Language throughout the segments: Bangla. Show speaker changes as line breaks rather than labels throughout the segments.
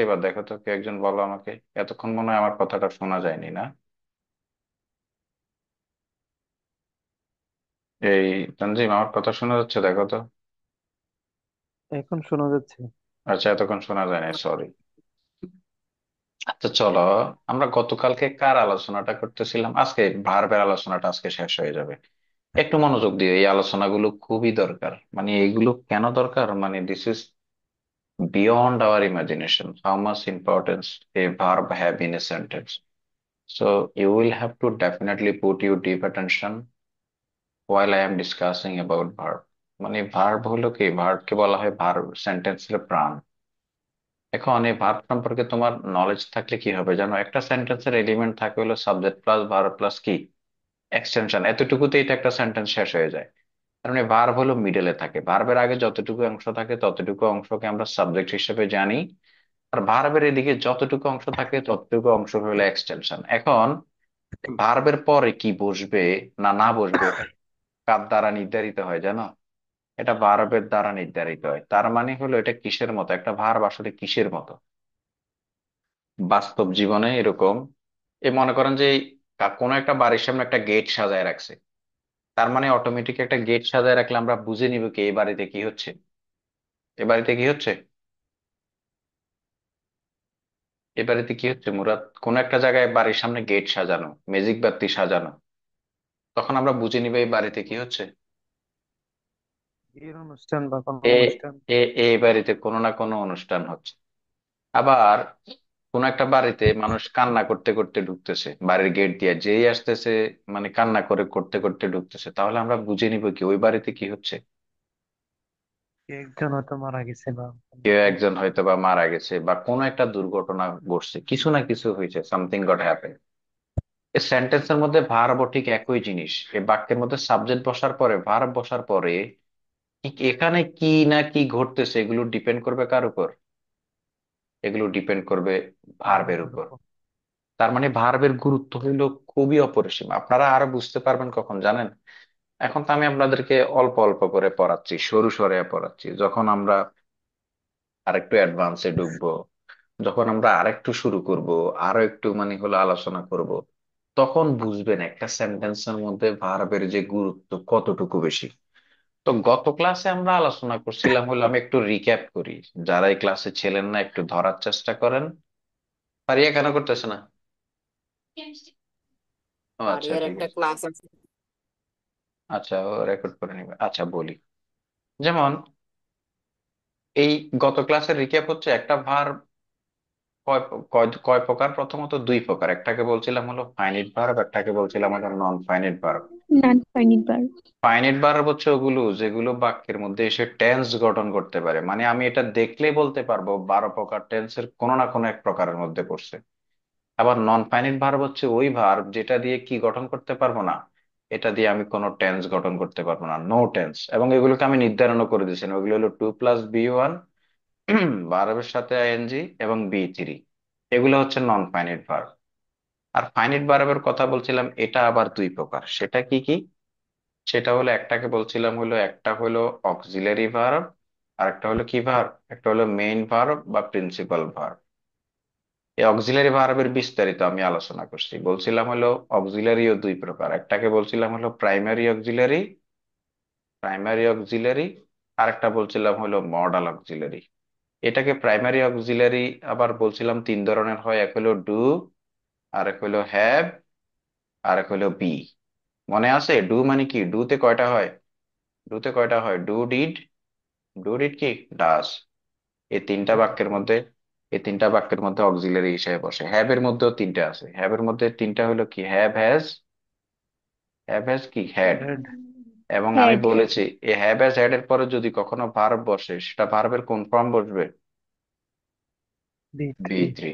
এবার দেখো তো কে একজন বলো আমাকে। এতক্ষণ মনে হয় আমার কথাটা শোনা যায়নি না? এই তানজিম, আমার কথা শোনা যাচ্ছে? দেখো তো।
এখন শোনা যাচ্ছে।
আচ্ছা, এতক্ষণ শোনা যায়নি, সরি। আচ্ছা চলো, আমরা গতকালকে কার আলোচনাটা করতেছিলাম? আজকে ভার্বের আলোচনাটা আজকে শেষ হয়ে যাবে। একটু মনোযোগ দিও, এই আলোচনাগুলো খুবই দরকার। মানে এইগুলো কেন দরকার, মানে this is beyond our imagination how much importance a verb have in a sentence. So you will have to definitely put your deep attention while I am discussing about verb. মানে ভার্ব হলো কি, ভার্ব কে বলা হয় ভার্ব সেন্টেন্সের প্রাণ। এখন এই ভার্ব সম্পর্কে তোমার নলেজ থাকলে কি হবে জানো? একটা সেন্টেন্সের এলিমেন্ট থাকে হলো সাবজেক্ট প্লাস ভার্ব প্লাস কি এক্সটেনশন, এতটুকুতেই এটা একটা সেন্টেন্স শেষ হয়ে যায়। তার মানে ভার্ব হলো মিডলে থাকে, ভার্বের আগে যতটুকু অংশ থাকে ততটুকু অংশকে আমরা সাবজেক্ট হিসেবে জানি। আর ভার্বের এদিকে যতটুকু অংশ থাকে ততটুকু অংশ হলো এক্সটেনশন। এখন ভার্বের পরে কি বসবে না না বসবে, এটা কার দ্বারা নির্ধারিত হয় জানো? এটা ভার্বের দ্বারা নির্ধারিত হয়। তার মানে হলো এটা কিসের মতো, একটা ভার্ব আসলে কিসের মতো বাস্তব জীবনে এরকম। এই মনে করেন যে এই কোনো একটা বাড়ির সামনে একটা গেট সাজায় রাখছে, তার মানে অটোমেটিক একটা গেট সাজায় রাখলে আমরা বুঝে নিব কি এই বাড়িতে কি হচ্ছে। এ বাড়িতে কি হচ্ছে, এ বাড়িতে কি হচ্ছে মুরাদ? কোন একটা জায়গায় বাড়ির সামনে গেট সাজানো, ম্যাজিক বাতি সাজানো, তখন আমরা বুঝে নিব এই বাড়িতে কি হচ্ছে।
বিয়ের অনুষ্ঠান বা কোনো
এ
অনুষ্ঠান।
এই বাড়িতে কোনো না কোনো অনুষ্ঠান হচ্ছে। আবার কোন একটা বাড়িতে মানুষ কান্না করতে করতে ঢুকতেছে বাড়ির গেট দিয়ে, যেই আসতেছে মানে কান্না করে করতে করতে ঢুকতেছে, তাহলে আমরা বুঝে নিব কি ওই বাড়িতে কি হচ্ছে।
কে একজন হয়তো মারা গেছে বা কোনো
কেউ
একটা।
একজন হয়তো বা মারা গেছে বা কোনো একটা দুর্ঘটনা ঘটছে, কিছু না কিছু হয়েছে, সামথিং গট হ্যাপেন। এই সেন্টেন্সের মধ্যে ভার্ব ঠিক একই জিনিস। এই বাক্যের মধ্যে সাবজেক্ট বসার পরে ভার্ব বসার পরে ঠিক এখানে কি না কি ঘটতেছে এগুলো ডিপেন্ড করবে কার উপর? এগুলো ডিপেন্ড করবে ভার্বের
ভার্বের
উপর।
উপর।
তার মানে ভার্বের গুরুত্ব হইলো খুবই অপরিসীম। আপনারা আরো বুঝতে পারবেন কখন জানেন? এখন তো আমি আপনাদেরকে অল্প অল্প করে পড়াচ্ছি, সরু সরে পড়াচ্ছি। যখন আমরা আরেকটু অ্যাডভান্সে ঢুকবো, যখন আমরা আরেকটু শুরু করব, আরো একটু মানে হলো আলোচনা করব, তখন বুঝবেন একটা সেন্টেন্সের মধ্যে ভার্বের যে গুরুত্ব কতটুকু বেশি। তো গত ক্লাসে আমরা আলোচনা করছিলাম হলো, আমি একটু রিক্যাপ করি, যারা এই ক্লাসে ছিলেন না একটু ধরার চেষ্টা করেন। পারিয়া কেন করতেছে না? ও আচ্ছা,
পারিয়ার
ঠিক
একটা
আছে।
ক্লাস আছে।
আচ্ছা, ও রেকর্ড করে নিবে। আচ্ছা বলি, যেমন এই গত ক্লাসের রিক্যাপ হচ্ছে একটা ভার্ব কয় কয় কয় প্রকার, প্রথমত দুই প্রকার। একটাকে বলছিলাম হলো ফাইনিট ভার্ব, একটাকে বলছিলাম হলো non finite verb.
Non finite verb.
Finite verb হচ্ছে ওগুলো যেগুলো বাক্যের মধ্যে এসে টেন্স গঠন করতে পারে, মানে আমি এটা দেখলেই বলতে পারবো 12 প্রকার টেন্সের কোনো না কোনো এক প্রকারের মধ্যে পড়ছে। আবার নন ফাইনিট ভার্ব হচ্ছে ওই ভার্ব যেটা দিয়ে কি গঠন করতে পারবো না, এটা দিয়ে আমি কোনো টেন্স গঠন করতে পারবো না, নো টেন্স। এবং এগুলোকে আমি নির্ধারণ করে দিয়েছি, ওগুলো হলো 2+B1, ভার্বের সাথে আইএনজি এবং বি3। এগুলো হচ্ছে নন ফাইনিট ভার্ব। আর ফাইনিট ভার্বের কথা বলছিলাম, এটা আবার দুই প্রকার। সেটা কি কি? সেটা হলো একটাকে বলছিলাম হলো, একটা হলো অক্সিলারি ভার্ব, আর একটা হলো কি ভার্ব, একটা হলো মেইন ভার্ব বা প্রিন্সিপাল ভার্ব। এই অক্সিলারি ভার্বের বিস্তারিত আমি আলোচনা করছি, বলছিলাম হলো অক্সিলারিও দুই প্রকার। একটাকে বলছিলাম হলো প্রাইমারি অক্সিলারি, প্রাইমারি অক্সিলারি। আর একটা বলছিলাম হলো মডাল অক্সিলারি। এটাকে প্রাইমারি অক্সিলারি আবার বলছিলাম তিন ধরনের হয়, এক হলো ডু, আর এক হলো হ্যাভ, আর এক হলো বি। মনে আছে ডু মানে কি? ডুতে কয়টা হয়? ডুতে কয়টা হয়? ডু ডিড, ডু ডিড কি ডাস। এই তিনটা বাক্যের মধ্যে, এই তিনটা বাক্যের মধ্যে অক্সিলারি হিসেবে বসে। হ্যাভ এর মধ্যেও তিনটা আছে, হ্যাভ এর মধ্যে তিনটা হলো কি হ্যাভ হ্যাজ, হ্যাভ হ্যাজ কি হ্যাড।
হেড।
এবং আমি
হ্যাড।
বলেছি এই হ্যাভ হ্যাজ হ্যাড এর পরে যদি কখনো ভার্ব বসে সেটা ভার্বের কোন ফর্ম বসবে?
V
V
three.
থ্রি।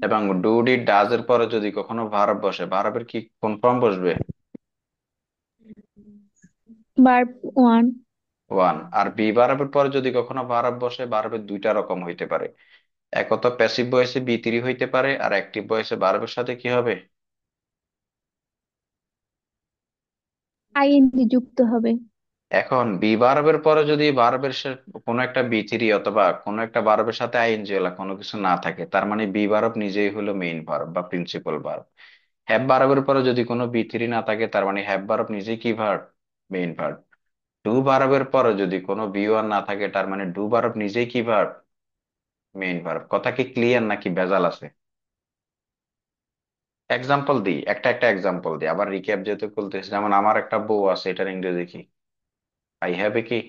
এবং ডু ডিড ডাজ এর পরে যদি কখনো ভার্ব বসে ভার্বের কি কোন ফর্ম বসবে?
Verb one.
ওয়ান। আর বি ভার্বের পরে যদি কখনো ভার্ব বসে ভার্বের দুইটা রকম হইতে পারে। এক তো প্যাসিভ ভয়েসে বি3 হইতে পারে, আর অ্যাক্টিভ ভয়েসে ভার্বের সাথে কি হবে?
আইএনজি যুক্ত হবে।
এখন বি ভার্বের পরে যদি ভার্বের কোনো একটা বি থ্রি অথবা কোনো একটা ভার্বের সাথে আইএনজি এলা কোনো কিছু না থাকে, তার মানে বি ভার্ব নিজেই হলো মেইন ভার্ব বা প্রিন্সিপাল ভার্ব। হ্যাভ ভার্বের পরে যদি কোনো বি থ্রি না থাকে, তার মানে হ্যাভ ভার্ব নিজেই কি ভার্ব, মেইন ভার্ব। ডু ভার্বের পরে যদি কোনো বি ওয়ান না থাকে, তার মানে ডু ভার্ব নিজেই কি ভার্ব, মেইন ভার্ব। কথা কি ক্লিয়ার নাকি ভেজাল আছে? এক্সাম্পল দিই, একটা একটা এক্সাম্পল দিই, আবার রিক্যাপ যেহেতু বলতেছি। যেমন আমার একটা বউ আছে, এটার ইংরেজি কি? আই হ্যাভ এ কি,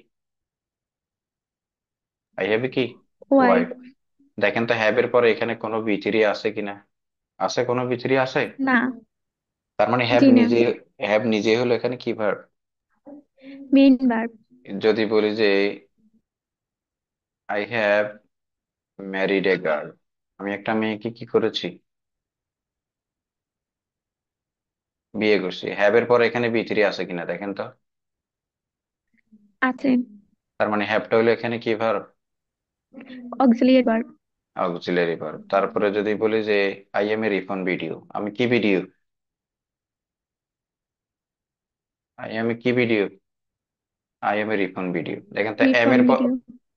আই হ্যাভ এ কি, ওয়াইফ।
ওয়াইফ।
দেখেন তো হ্যাভ এর পরে এখানে কোনো বি থ্রি আছে কিনা? আছে, কোনো বি থ্রি আছে?
না।
তার মানে হ্যাভ
জি না।
নিজে, হ্যাভ নিজে হলো এখানে কি ভার্ব।
Main verb.
যদি বলি যে I have married a girl, আমি একটা মেয়েকে কি করেছি, বিয়ে করছি। হ্যাভ এর পরে এখানে বি থ্রি আছে কিনা দেখেন তো।
আছে।
তার মানে হ্যাভটা হলো এখানে কি verb,
auxiliary verb.
Auxiliary verb. তারপরে যদি বলি যে আই এম এ রিফন ভিডিও, আমি কি ভিডিও, আই এম এ কি ভিডিও, আই এম এ রিফন ভিডিও। দেখেন তো এম
রিফন
এর পর,
ভিডিও।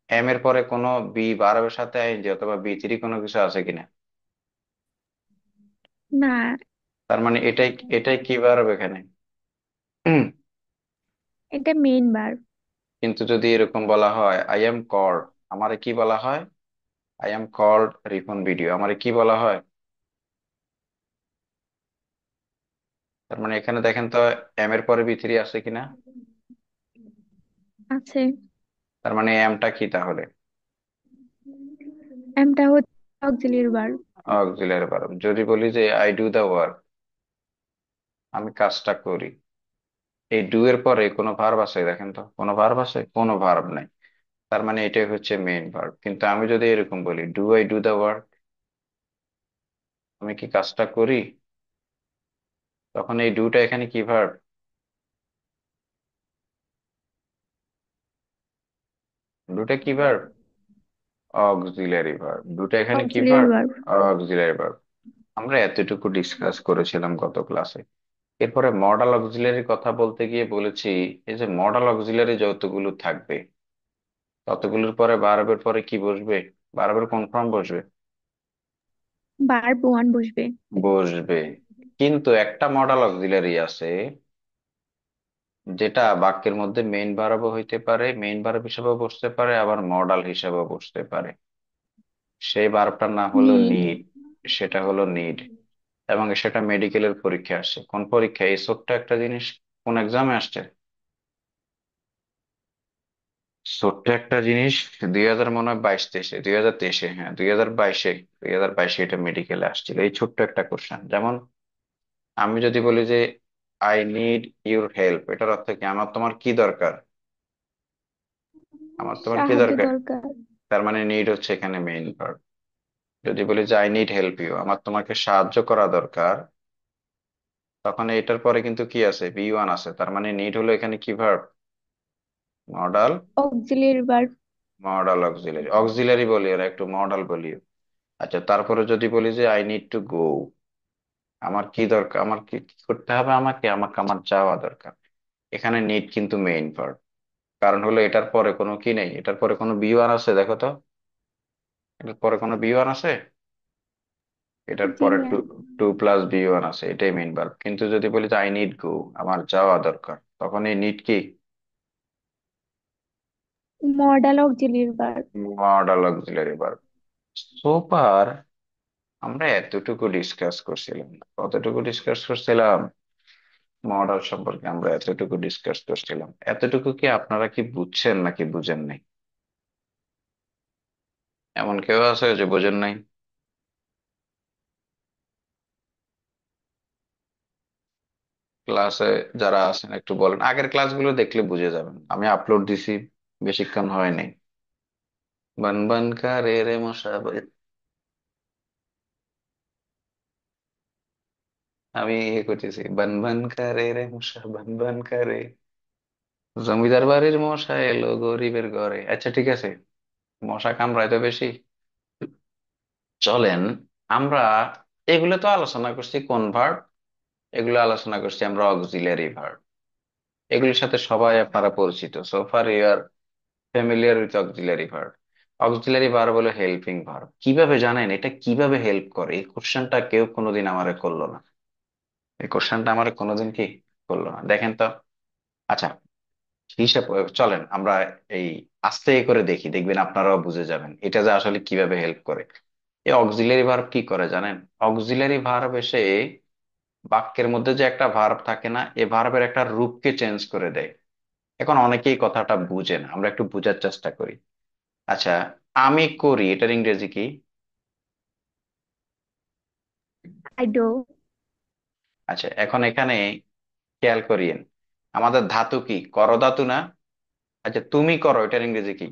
এম এর পরে কোনো বি ভার্বের সাথে আইএনজি অথবা বি থ্রি কোনো কিছু আছে কিনা?
না।
তার মানে এটাই, এটাই কি ভার্ব এখানে। হুম।
এটা মেইন ভার্ব।
কিন্তু যদি এরকম বলা হয় আই এম কল্ড, আমারে কি বলা হয়, I am called Ripon video, আমারে কি বলা হয়। তার মানে এখানে দেখেন তো এম এর পরে বি থ্রি আছে কিনা।
আছে।
তার মানে এমটা কি তাহলে,
এমটা হচ্ছে অক্সিলিয়ারি ভার্ব।
Auxiliary verb. যদি বলি যে আই ডু দা ওয়ার্ক, আমি কাজটা করি, এই ডু এর পরে কোনো ভার্ব আছে দেখেন তো, কোনো ভার্ব আছে, কোনো ভার্ব নাই। তার মানে এটাই হচ্ছে মেইন ভার্ব। কিন্তু আমি যদি এরকম বলি do I do the work, আমি কি কাজটা করি, তখন এই ডুটা এখানে কি ভার্ব, ডুটা কি ভার্ব, অক্সিলারি ভার্ব। দুটো এখানে কি
auxiliary
verb,
verb.
Auxiliary verb. আমরা এতটুকু ডিসকাস করেছিলাম গত ক্লাসে। এরপরে মডাল অক্সিলারির কথা বলতে গিয়ে বলেছি, এই যে মডাল অক্সিলারি যতগুলো থাকবে ততগুলোর পরে ভার্বের পরে কি বসবে, ভার্বের কোন ফর্ম বসবে,
ভার্ব ওয়ান বসবে।
বসবে। কিন্তু একটা মডাল অক্সিলারি আছে যেটা বাক্যের মধ্যে মেইন ভার্বও হইতে পারে, মেইন ভার্ব হিসেবেও বসতে পারে, আবার মডাল হিসেবেও বসতে পারে। সেই ভার্বটার নাম হলো
নিড।
নিড। সেটা হলো নিড। এবং সেটা মেডিকেলের পরীক্ষা আসছে। কোন পরীক্ষা, এই ছোট্ট একটা জিনিস কোন এক্সামে আসছে, ছোট্ট একটা জিনিস 2000 মনে হয় 22-23, 2023, হ্যাঁ 2022, 2022 এটা মেডিকেলে আসছিল, এই ছোট্ট একটা কোশ্চেন। যেমন আমি যদি বলি যে আই নিড ইউর হেল্প, এটার অর্থ কি, আমার তোমার কি দরকার, আমার তোমার কি
সাহায্য
দরকার।
দরকার।
তার মানে নিড হচ্ছে এখানে মেইন ভার্ব। যদি বলি যে আই নিড হেল্প ইউ, আমার তোমাকে সাহায্য করা দরকার, তখন এটার পরে কিন্তু কি আছে, বি ওয়ান আছে। তার মানে নিড হলো এখানে কি verb, modal,
auxiliary verb.
Modal auxiliary. Auxiliary বলি আর একটু মডাল বলি। আচ্ছা, তারপরে যদি বলি যে আই নিড টু গো, আমার কি দরকার, আমার কি কি করতে হবে, আমাকে আমাকে আমার যাওয়া দরকার। এখানে নিড কিন্তু মেইন ভার্ব। কারণ হলো এটার পরে কোনো কি নেই, এটার পরে কোনো বি ওয়ান আছে দেখো তো, এটার পরে কোনো বি ওয়ান আছে, এটার
জি
পরে
না।
Two, two plus V one আছে, এটাই মেইন ভার্ব। কিন্তু যদি বলি যে আই নিড গো, আমার যাওয়া দরকার, তখন এই নিড কি,
modal auxiliary verb.
Modal auxiliary verb. Super. আমরা এতটুকু ডিসকাস করছিলাম, কতটুকু ডিসকাস করছিলাম, মডাল সম্পর্কে আমরা এতটুকু ডিসকাস করছিলাম। এতটুকু কি আপনারা কি বুঝছেন নাকি বুঝেন নাই? এমন কেউ আছে যে বোঝেন নাই? ক্লাসে যারা আছেন একটু বলেন, আগের ক্লাসগুলো দেখলে বুঝে যাবেন, আমি আপলোড দিছি, বেশিক্ষণ হয় নাই। বান বান রে রে মশা আমি ইয়ে করতেছি, বান বান রে রে মশা বান বান রে, জমিদার বাড়ির মশা এলো গরিবের ঘরে। আচ্ছা ঠিক আছে, মশা কামড়ায় তো বেশি। চলেন আমরা, এগুলো তো আলোচনা করছি কোন ভার্ব, এগুলো আলোচনা করছি আমরা অক্সিলারি ভার্ব। এগুলির সাথে সবাই আপনারা পরিচিত, so far you are familiar with auxiliary verb. Auxiliary verb হলো হেল্পিং ভার্ব। কিভাবে জানেন এটা কিভাবে হেল্প করে? এই কোশ্চেনটা কেউ কোনোদিন আমারে করলো না। এই কোশ্চেনটা আমারে কোনোদিন কি করলো না, দেখেন তো। আচ্ছা, হিসাব চলেন আমরা এই আস্তে করে দেখি, দেখবেন আপনারাও বুঝে যাবেন এটা যে আসলে কিভাবে হেল্প করে। এই অক্সিলারি ভার্ব কি করে জানেন? অক্সিলারি ভার্ব এসে বাক্যের মধ্যে যে একটা ভার্ব থাকে না, এই ভার্বের একটা রূপকে চেঞ্জ করে দেয়। এখন অনেকেই কথাটা বুঝে না, আমরা একটু বোঝার চেষ্টা করি। আচ্ছা, আমি করি, এটার ইংরেজি কি?
I do.
আচ্ছা, এখন এখানে খেয়াল করিয়েন, আমাদের ধাতু কি? করো ধাতু না? আচ্ছা, তুমি করো, এটার ইংরেজি কি?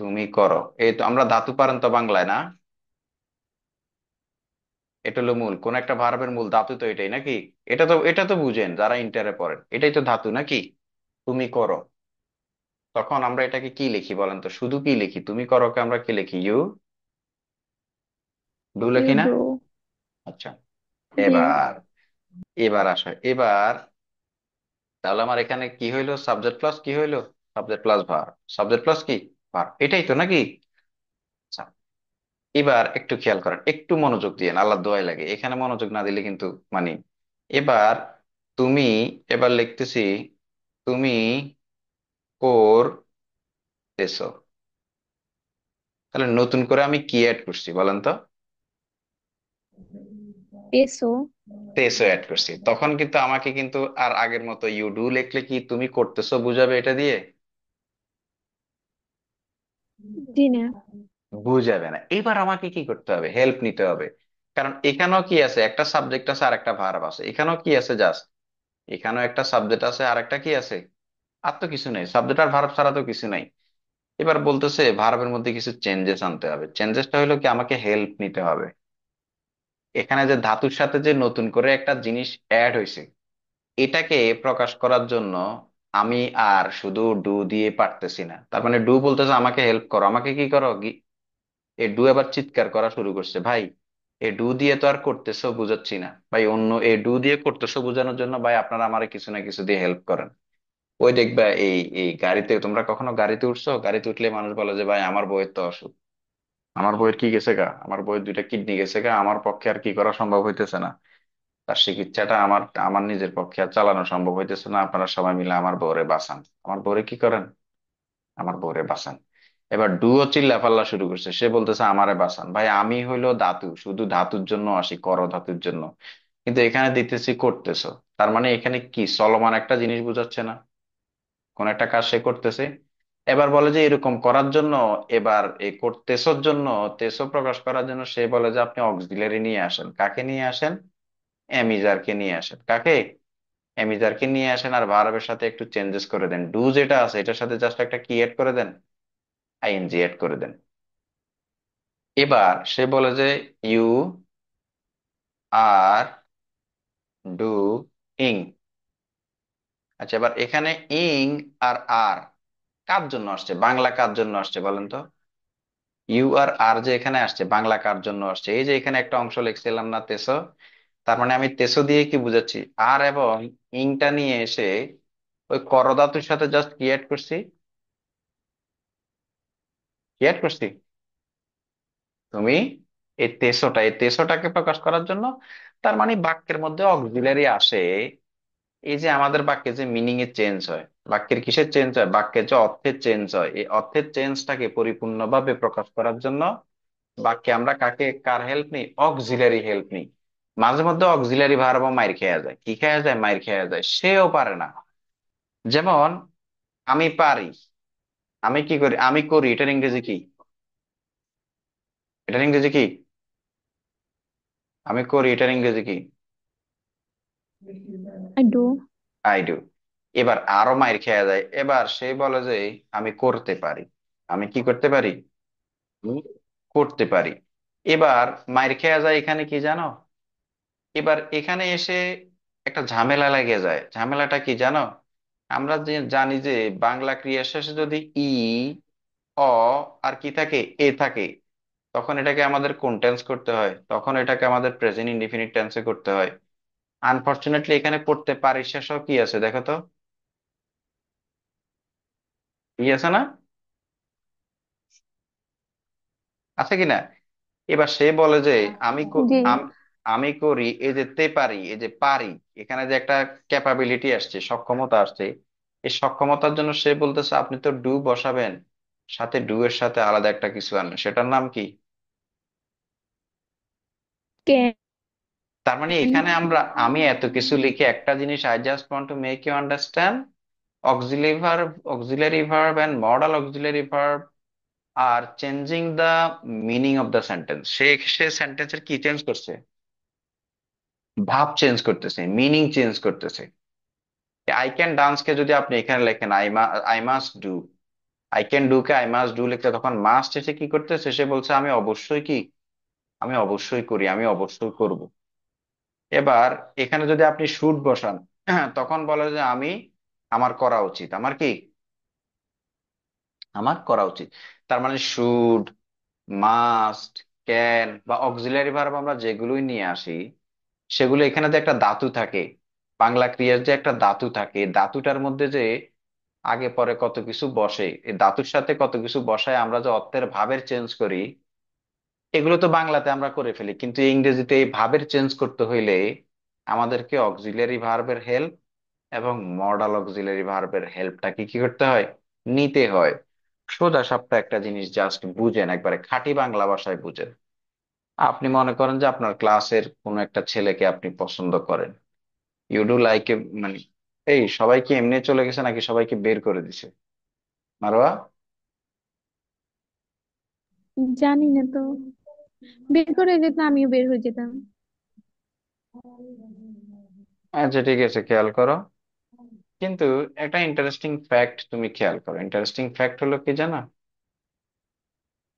তুমি করো, এই তো আমরা ধাতু পারেন তো বাংলায় না? এটা হলো মূল, কোন একটা ভার্বের মূল ধাতু তো এটাই নাকি? এটা তো বুঝেন যারা ইন্টারে পড়েন, এটাই তো ধাতু নাকি? তুমি করো। তখন আমরা এটাকে কি লিখি বলেন তো? শুধু কি লিখি? তুমি করোকে আমরা কি লিখি? ইউ ডু
ইউ
লিখি না?
ডু।
আচ্ছা,
জি।
এবার এবার আসো এবার। তাহলে আমার এখানে কি হইলো? সাবজেক্ট প্লাস কি হইলো? Subject plus verb. Subject plus কি? ভার্ব, এটাই তো নাকি? আচ্ছা, এবার একটু খেয়াল করেন, একটু মনোযোগ দিয়ে, আল্লাহ দোয়াই লাগে, এখানে মনোযোগ না দিলে কিন্তু মানে। এবার তুমি, এবার লিখতেছি তুমি করতেছো। তাহলে নতুন করে আমি কি অ্যাড করছি বলেন তো?
পেসো।
তেসো অ্যাড করছি, তখন কিন্তু আমাকে কিন্তু আর আগের মতো ইউ ডু লিখলে কি তুমি করতেছো বুঝাবে এটা দিয়ে?
জি না।
বুঝাবে না। এবার আমাকে কি করতে হবে? হেল্প নিতে হবে। কারণ এখানেও কি আছে? একটা সাবজেক্ট আছে আর একটা ভার্ব আছে। এখানেও কি আছে? জাস্ট এখানেও একটা সাবজেক্ট আছে আর একটা কি আছে? আর তো কিছু নেই, সাবজেক্ট আর ভার্ব ছাড়া তো কিছু নাই। এবার বলতেছে ভার্বের মধ্যে কিছু চেঞ্জেস আনতে হবে। চেঞ্জেসটা হলো কি, আমাকে হেল্প নিতে হবে। এখানে যে ধাতুর সাথে যে নতুন করে একটা জিনিস অ্যাড হয়েছে, এটাকে প্রকাশ করার জন্য আমি আর শুধু ডু দিয়ে পারতেছি না। তার মানে ডু বলতেছে আমাকে হেল্প করো, আমাকে কি করো? এ ডু এবার চিৎকার করা শুরু করছে, ভাই এ ডু দিয়ে তো আর করতেছো বুঝাচ্ছি না ভাই, অন্য এ ডু দিয়ে করতেছো বোঝানোর জন্য ভাই আপনারা আমারে কিছু না কিছু দিয়ে হেল্প করেন। ওই দেখবা এই এই গাড়িতে, তোমরা কখনো গাড়িতে উঠছো? গাড়িতে উঠলে মানুষ বলে যে ভাই আমার বউয়ের তো অসুখ, আমার বউয়ের কি গেছে গা, আমার বউয়ের দুইটা কিডনি গেছে গা, আমার পক্ষে আর কি করা সম্ভব হইতেছে না, তার চিকিৎসাটা আমার আমার নিজের পক্ষে আর চালানো সম্ভব হইতেছে না, আপনারা সবাই মিলে আমার বউরে বাঁচান। আমার বউরে কি করেন? আমার বউরে বাঁচান। এবার ডুও চিল্লা পাল্লা শুরু করছে, সে বলতেছে আমারে বাঁচান। ভাই আমি হইলো ধাতু, শুধু ধাতুর জন্য আসি, কর ধাতুর জন্য, কিন্তু এখানে দিতেছি করতেছো। তার মানে এখানে কি চলমান একটা জিনিস বুঝাচ্ছে না? কোন একটা কাজ সে করতেছে। এবার বলে যে এরকম করার জন্য, এবার এই করতেছোর জন্য, তেসো প্রকাশ করার জন্য সে বলে যে আপনি অক্সিলারি নিয়ে আসেন। কাকে নিয়ে আসেন? এমিজারকে নিয়ে আসেন। কাকে? এমিজারকে নিয়ে আসেন, আর ভার্বের সাথে একটু চেঞ্জেস করে দেন। ডু যেটা আছে এটার সাথে জাস্ট একটা কি এড করে দেন? আইএনজি এড করে দেন। এবার সে বলে যে ইউ আর ডুইং। আচ্ছা, এবার এখানে ইং আর আর কার জন্য আসছে? বাংলা কার জন্য আসছে বলেন তো? ইউ আর আর যে এখানে আসছে, বাংলা কার জন্য আসছে? এই যে এখানে একটা অংশ লিখছিলাম না, তেসো। তার মানে আমি তেসো দিয়ে কি বুঝাচ্ছি? আর এবং ইংটা নিয়ে এসে ওই করধাতুর সাথে জাস্ট কি অ্যাড করছি? কি অ্যাড করছি? তুমি এই তেসোটাকে প্রকাশ করার জন্য। তার মানে বাক্যের মধ্যে অক্সিলারি আসে। এই যে আমাদের বাক্যে যে মিনিং এর চেঞ্জ হয়, বাক্যের কিসের চেঞ্জ হয়? বাক্যের যে অর্থের চেঞ্জ হয়, এই অর্থের চেঞ্জটাকে পরিপূর্ণভাবে প্রকাশ করার জন্য বাক্যে আমরা কার হেল্প নিই? অক্সিলারি হেল্প নিই। মাঝে মধ্যে অক্সিলারি ভার্ব মাইর খেয়া যায়। কি খেয়া যায়? মাইর খেয়া যায়, সেও পারে না। যেমন আমি পারি, আমি কি করি? আমি করি, এটার ইংরেজি কি? এটার ইংরেজি কি? আমি করি, এটার ইংরেজি কি?
I do.
I do. এবার আরো মাইর খেয়া যায়, এবার সে বলে যে আমি করতে পারি। আমি কি করতে পারি? আমি করতে পারি। এবার মাইর খেয়া যায় এখানে কি জানো? এবার এখানে এসে একটা ঝামেলা লেগে যায়। ঝামেলাটা কি জানো? আমরা যে জানি যে বাংলা ক্রিয়া শেষে যদি ই, অ আর কি থাকে? এ থাকে, তখন এটাকে আমাদের কোন টেন্স করতে হয়? তখন এটাকে আমাদের প্রেজেন্ট ইনডিফিনিট টেন্সে করতে হয়। আনফরচুনেটলি এখানে করতে পারি শেষও কি আছে দেখো তো, কি আছে না, আছে কিনা? এবার সে বলে যে আমি
জি।
আমি করি, এই যে তে পারি, এই যে পারি, এখানে যে একটা ক্যাপাবিলিটি আসছে, সক্ষমতা আসছে, এই সক্ষমতার জন্য সে বলতেছে আপনি তো ডু বসাবেন, সাথে ডু এর সাথে আলাদা একটা কিছু আনবেন, সেটার নাম কি?
ক্যান।
তার মানে এখানে আমি এত কিছু লিখে একটা জিনিস, I just want to make you understand auxiliary verb and modal auxiliary verb আর changing the meaning of the sentence. সে সেন্টেন্সের কি চেঞ্জ করছে? ভাব চেঞ্জ করতেছে, মিনিং চেঞ্জ করতেছে। আই ক্যান ডান্স কে যদি আপনি এখানে লেখেন I must do, I can do কে আই মাস্ট ডু লিখতে, তখন মাস্ট এসে কি করতেছে, সে বলছে আমি অবশ্যই কি, আমি অবশ্যই করি, আমি অবশ্যই করব। এবার এখানে যদি আপনি শুড বসান, তখন বলে যে আমি, আমার করা উচিত, আমার কি, আমার করা উচিত। তার মানে শুড, মাস্ট, ক্যান বা অক্সিলারি ভার্ব আমরা যেগুলোই নিয়ে আসি, সেগুলো এখানে যে একটা ধাতু থাকে, বাংলা ক্রিয়ার যে একটা ধাতু থাকে, ধাতুটার মধ্যে যে আগে পরে কত কিছু বসে, এই ধাতুর সাথে কত কিছু বসায় আমরা যে অর্থের ভাবের চেঞ্জ করি, এগুলো তো বাংলাতে আমরা করে ফেলি, কিন্তু ইংরেজিতে এই ভাবের চেঞ্জ করতে হইলে আমাদেরকে অক্সিলারি ভার্বের হেল্প এবং মডাল অক্সিলারি ভার্বের হেল্পটা কি কি করতে হয়, নিতে হয়। সোজা সাপটা একটা জিনিস জাস্ট বুঝেন, একবারে খাঁটি বাংলা ভাষায় বুঝেন। আপনি মনে করেন যে আপনার ক্লাসের কোনো একটা ছেলেকে আপনি পছন্দ করেন, ইউ ডু লাইক এ, মানে এই সবাইকে এমনি চলে গেছে নাকি সবাইকে বের করে দিছে মারোয়া?
জানি না তো, বের করে দিত আমিও বের হয়ে যেতাম।
আচ্ছা ঠিক আছে, খেয়াল করো। কিন্তু একটা ইন্টারেস্টিং ফ্যাক্ট তুমি খেয়াল করো, ইন্টারেস্টিং ফ্যাক্ট হলো কি জানো,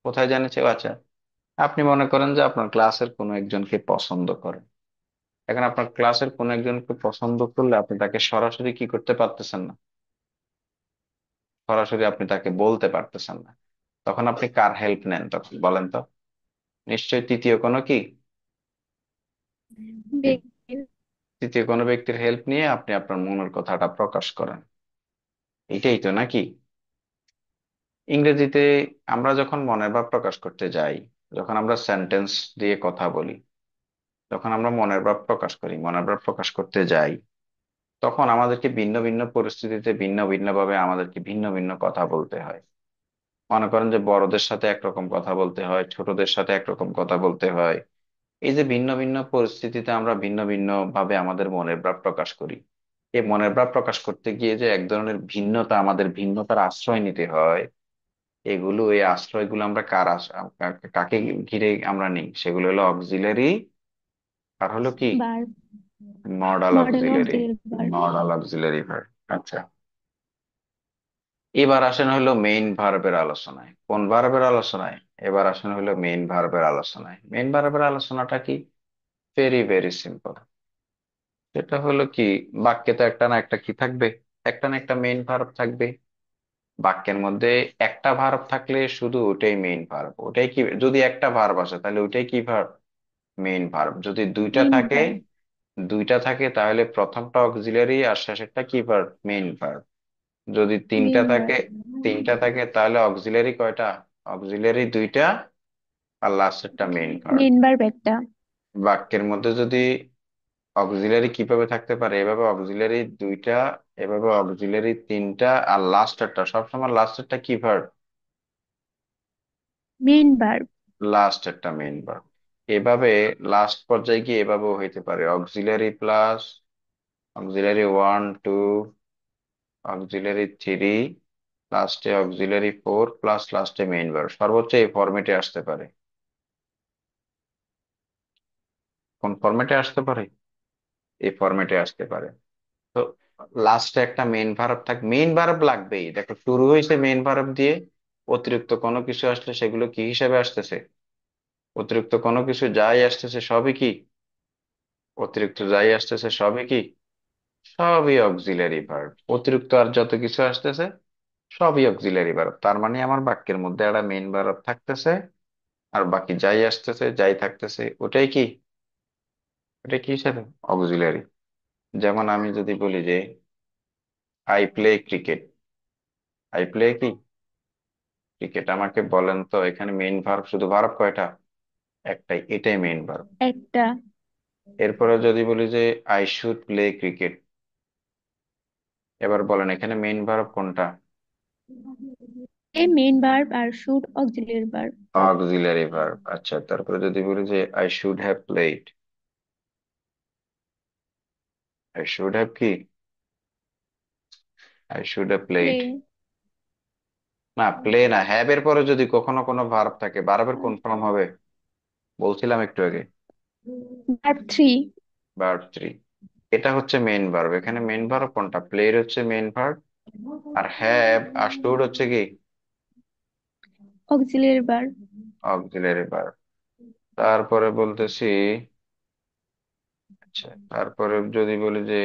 কোথায় জানেছে? আচ্ছা, আপনি মনে করেন যে আপনার ক্লাসের কোনো একজনকে পছন্দ করেন। এখন আপনার ক্লাসের কোনো একজনকে পছন্দ করলে আপনি তাকে সরাসরি কি করতে পারতেছেন না, সরাসরি আপনি তাকে বলতে পারতেছেন না। তখন আপনি কার হেল্প নেন তখন বলেন তো? নিশ্চয়ই তৃতীয় কোনো কি,
ব্যক্তির।
তৃতীয় কোনো ব্যক্তির হেল্প নিয়ে আপনি আপনার মনের কথাটা প্রকাশ করেন। এটাই তো নাকি? ইংরেজিতে আমরা যখন মনের ভাব প্রকাশ করতে যাই, যখন আমরা সেন্টেন্স দিয়ে কথা বলি, যখন আমরা মনের ভাব প্রকাশ করি, মনের ভাব প্রকাশ করতে যাই, তখন আমাদেরকে ভিন্ন ভিন্ন পরিস্থিতিতে ভিন্ন ভিন্ন ভাবে আমাদেরকে ভিন্ন ভিন্ন কথা বলতে হয়। মনে করেন যে বড়দের সাথে একরকম কথা বলতে হয়, ছোটদের সাথে একরকম কথা বলতে হয়। এই যে ভিন্ন ভিন্ন পরিস্থিতিতে আমরা ভিন্ন ভিন্ন ভাবে আমাদের মনের ভাব প্রকাশ করি, এই মনের ভাব প্রকাশ করতে গিয়ে যে এক ধরনের ভিন্নতা, আমাদের ভিন্নতার আশ্রয় নিতে হয়, এই আশ্রয়গুলো আমরা কাকে ঘিরে আমরা নিই, সেগুলো হলো অক্সিলারি আর হলো কি
বার।
মডাল
মডেল
অক্সিলারি,
অক্সিলারি বার।
Modal auxiliary verb. আচ্ছা, এবার আসেন হলো মেইন ভার্বের আলোচনায়। কোন ভার্বের আলোচনায়? এবার আসেন হলো মেইন ভার্বের আলোচনায়। মেইন ভার্বের আলোচনাটা কি? Very very simple. সেটা হলো কি, বাক্যে তো একটা না একটা কি থাকবে, একটা না একটা মেইন ভার্ব থাকবে। বাক্যের মধ্যে একটা ভার্ব থাকলে শুধু ওটাই মেইন ভার্ব, ওটাই কি, যদি একটা ভার্ব আসে তাহলে ওইটাই কি ভার্ব, মেইন ভার্ব। যদি দুইটা
মেন
থাকে,
বার।
দুইটা থাকে তাহলে প্রথমটা অক্সিলারি আর শেষেরটা কি ভার্ব, মেইন ভার্ব। যদি তিনটা
মেন বার।
থাকে, তিনটা থাকে তাহলে অক্সিলারি কয়টা, অক্সিলারি দুইটা আর লাস্টেরটা মেইন ভার্ব।
মেন বার একটা।
বাক্যের মধ্যে যদি অক্সিলারি কিভাবে থাকতে পারে, এভাবে অক্সিলারি দুইটা, এভাবে অক্সিলারি তিনটা, আর লাস্টেরটা সবসময় লাস্টেরটা কি ভার্ব,
মেন বার।
লাস্টেরটা মেইন ভার্ব। এভাবে লাস্ট পর্যায়ে গিয়ে এভাবেও হইতে পারে auxiliary plus auxiliary one two, auxiliary three, লাস্টে অক্সিলারি ফোর প্লাস লাস্টে মেইন ভার্ব, সর্বোচ্চ এই ফরম্যাটে আসতে পারে। কোন ফরম্যাটে আসতে পারে? এই ফরম্যাটে আসতে পারে। তো লাস্টে একটা মেইন ভার্ব মেইন ভার্ব লাগবেই। দেখো শুরু হয়েছে মেইন ভার্ব দিয়ে, অতিরিক্ত কোনো কিছু আসলে সেগুলো কি হিসেবে আসতেছে, অতিরিক্ত কোনো কিছু যাই আসতেছে সবই কি, অতিরিক্ত যাই আসতেছে সবই কি, সবই অক্সিলারি ভার্ব। অতিরিক্ত আর যত কিছু আসতেছে সবই অক্সিলারি ভার্ব। তার মানে আমার বাক্যের মধ্যে একটা মেইন ভার্ব থাকতেছে, আর বাকি যাই আসতেছে যাই থাকতেছে ওটাই কি, এটা কি সাথে? অক্সিলারি। যেমন আমি যদি বলি যে I play cricket, I play কি ক্রিকেট, আমাকে বলেন তো এখানে মেইন ভার্ব শুধু ভার্ব কয়টা? একটাই, এটাই মেইন ভার্ব।
একটা।
এরপরে যদি বলি যে আই শুড প্লে ক্রিকেট, এবার বলেন এখানে মেইন ভার্ব কোনটা?
এ মেইন ভার্ব আর should auxiliary verb.
Auxiliary verb. আচ্ছা, তারপরে যদি বলি যে I should have played, I should have কি, I should have
play.
Played. না, প্লে না, হ্যাভ এর পরে যদি কখনো কোনো ভার্ব থাকে, ভার্বের কোন ফর্ম হবে? বলছিলাম একটু আগে,
ভার্ব থ্রি।
Verb three. এটা হচ্ছে মেইন ভার্ব। এখানে মেইন ভার্ব কোনটা? প্লেড হচ্ছে মেইন ভার্ব, আর হ্যাভ আর শুড হচ্ছে কি
অক্সিলিয়ারি ভার্ব।
Auxiliary verb. তারপরে বলতেছি, আচ্ছা, তারপরে যদি বলি যে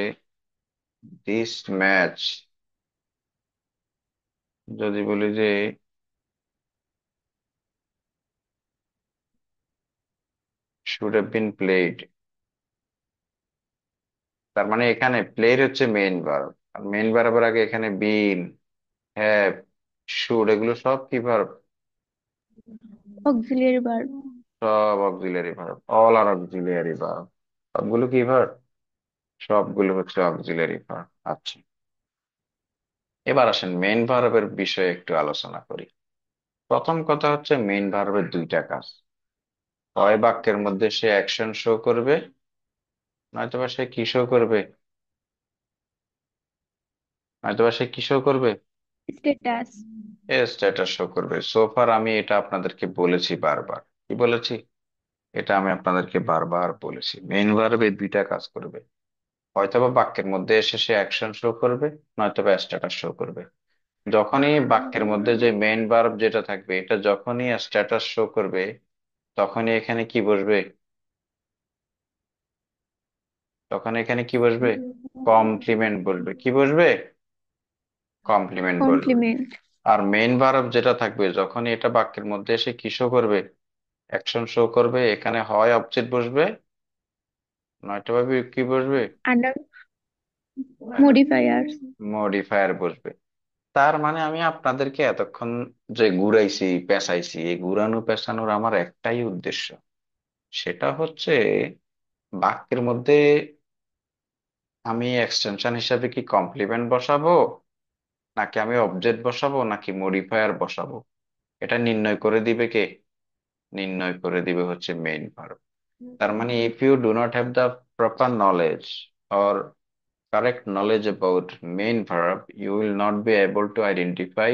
দিস ম্যাচ, যদি বলি যে শুড হ্যাভ বিন প্লেড, তার মানে এখানে প্লেড হচ্ছে মেইন ভার্ব, আর মেইন ভার্বের আগে এখানে বিন, হ্যাভ, শুড, এগুলো সব কি ভার্ব?
Auxiliary verb.
সব অক্সিলারি ভার্ব, অল আর অক্সিলারি ভার্ব। সবগুলো কি ভার্ব? সবগুলো হচ্ছে অক্সিলারি ভার্ব। আচ্ছা, এবার আসেন মেইন ভার্বের বিষয়ে একটু আলোচনা করি। প্রথম কথা হচ্ছে মেইন ভার্বের দুইটা কাজ। হয় বাক্যের মধ্যে সে অ্যাকশন শো করবে, নয়তোবা সে কি শো করবে, নয়তোবা সে কি শো করবে,
স্ট্যাটাস।
এ স্ট্যাটাস শো করবে। সোফার আমি এটা আপনাদেরকে বলেছি বারবার। কি বলেছি? এটা আমি আপনাদেরকে বারবার বলেছি, মেইন ভার্বে দুইটা কাজ করবে। হয়তোবা বাক্যের মধ্যে এসে সে অ্যাকশন শো করবে, নয়তোবা স্ট্যাটাস শো করবে। যখনই বাক্যের মধ্যে যে মেইন ভার্ব যেটা থাকবে, এটা যখনই স্ট্যাটাস শো করবে, তখনই এখানে কি বসবে? তখন এখানে কি বসবে? কমপ্লিমেন্ট বসবে। কি বসবে? কমপ্লিমেন্ট বসবে।
কমপ্লিমেন্ট।
আর মেইন ভার্ব যেটা থাকবে, যখনই এটা বাক্যের মধ্যে এসে কি শো করবে? অ্যাকশন শো করবে, এখানে হয় অবজেক্ট বসবে, নয়তো ভাবে কি বসবে?
আন্ডার। মডিফায়ার।
মডিফায়ার বসবে। তার মানে আমি আপনাদেরকে এতক্ষণ যে ঘুরাইছি পেঁচাইছি, এই ঘুরানো পেঁচানোর আমার একটাই উদ্দেশ্য, সেটা হচ্ছে বাক্যের মধ্যে আমি এক্সটেনশন হিসাবে কি কমপ্লিমেন্ট বসাবো, নাকি আমি অবজেক্ট বসাবো, নাকি মডিফায়ার বসাবো, এটা নির্ণয় করে দিবে কে? নির্ণয় করে দিবে হচ্ছে মেইন ভার্ব। তার মানে if you do not have the proper knowledge or correct knowledge about main verb, you will not be able to identify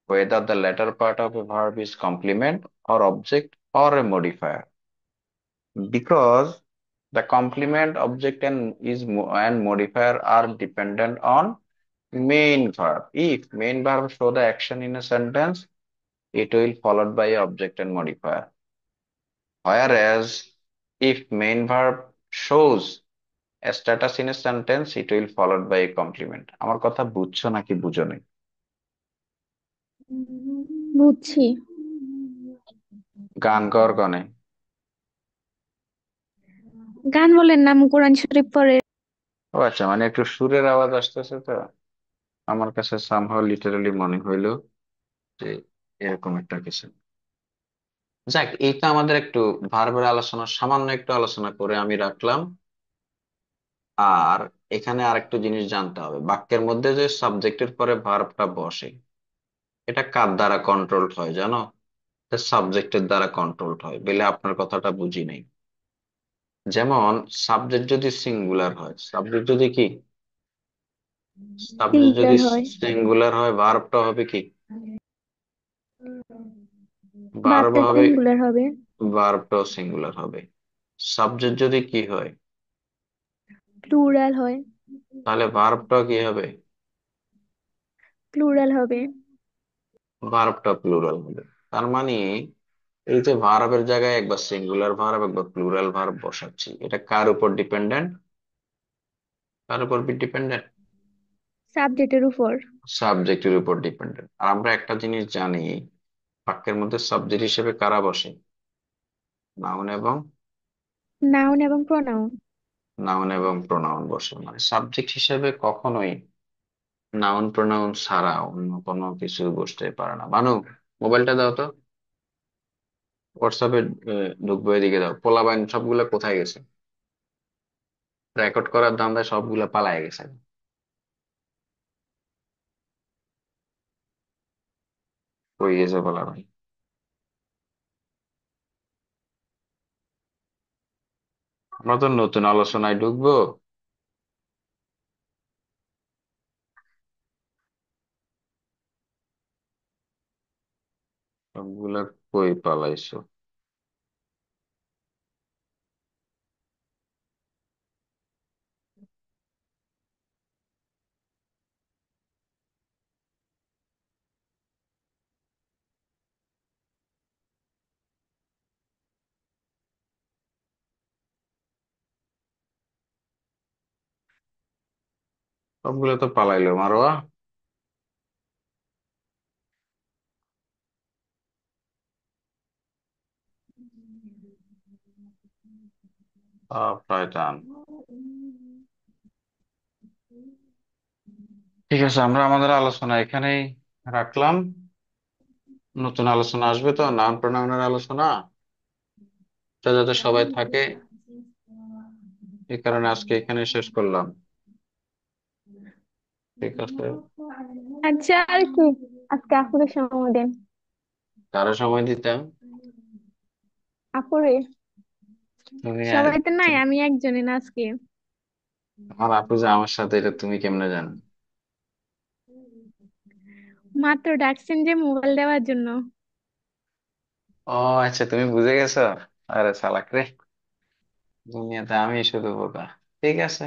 whether the latter part of a verb is complement or object or a modifier, because the complement, object and modifier are dependent on main verb. If main verb show the action in a sentence, it will followed by object and modifier. Whereas if main verb shows a status in a sentence, it will followed by a complement. আমার কথা বুঝছো নাকি বুঝো নাই?
বুঝছি।
গান কর কনে?
গান বলেন নাম কোরআন শরীফ পড়ে।
ও আচ্ছা, মানে একটু সুরের আওয়াজ আসতেছে তো, আমার কাছে সামহাও লিটারালি মনে হইলো যে এরকম একটা কিছু। যাক, এই তো আমাদের একটু ভার্বের আলোচনা, সামান্য একটু আলোচনা করে আমি রাখলাম। আর এখানে আরেকটু জিনিস জানতে হবে, বাক্যের মধ্যে যে সাবজেক্টের পরে ভার্বটা বসে, এটা কার দ্বারা কন্ট্রোলড হয় জানো? সাবজেক্টের দ্বারা কন্ট্রোলড হয় বলে আপনার কথাটা বুঝি নাই। যেমন সাবজেক্ট যদি সিঙ্গুলার হয়, সাবজেক্ট যদি কি, সাবজেক্ট যদি
সিঙ্গুলার হয়।
সিঙ্গুলার হয়, ভার্বটা হবে কি? ভার্ব
ভার্বটা
হবে,
সিঙ্গুলার হবে।
ভার্বটাও সিঙ্গুলার হবে। সাবজেক্ট যদি কি হয়,
প্লুরাল হয়।
তাহলে ভার্বটাও কি হবে?
প্লুরাল হবে।
ভার্বটা প্লুরাল হবে। তার মানে এই যে ভার্বের জায়গায় একবার সিঙ্গুলার ভার্ব একবার প্লুরাল ভার্ব বসাচ্ছি, এটা কার উপর ডিপেন্ডেন্ট? কার উপর ডিপেন্ডেন্ট?
সাবজেক্টের উপর।
সাবজেক্টের উপর ডিপেন্ডেন্ট। আর আমরা একটা জিনিস জানি, বাক্যের মধ্যে সাবজেক্ট হিসেবে কারা বসে? নাউন এবং
নাউন এবং প্রোনাউন।
নাউন এবং প্রোনাউন বসে, মানে সাবজেক্ট হিসেবে কখনোই নাউন প্রোনাউন ছাড়া অন্য কোনো কিছু বসতে পারে না। বানু, মোবাইলটা দাও তো, হোয়াটসঅ্যাপে ঢুকবো, এদিকে দাও। পোলাপাইন সবগুলা কোথায় গেছে? রেকর্ড করার ধান্দায় সবগুলা পালায় গেছে। কই গেছে পোলাপাইন? আমরা তো নতুন আলোচনায় ঢুকবো। সবগুলা কই পালাইছো? সবগুলো তো পালাইলো, মারোয়া। শয়তান। ঠিক আছে, আমরা আমাদের আলোচনা এখানেই রাখলাম। নতুন আলোচনা আসবে তো, নাউন প্রোনাউনের আলোচনা, এটা যাতে সবাই থাকে, এই কারণে আজকে এখানে শেষ করলাম। ঠিক আছে।
আচ্ছা, আর কি, আজকে আপুরে সময় দেন।
কারো সময় দিতাম?
আপুরে,
তুমি
সবাই তো নাই, আমি একজনই না আজকে।
আমার আপু যে আমার সাথে, এটা তুমি কেমনে জানো?
মাত্র ডাকছেন যে মোবাইল দেওয়ার জন্য।
ও আচ্ছা, তুমি বুঝে গেছো। আরে সালাক রে, দুনিয়াতে আমি শুধু বোকা। ঠিক আছে।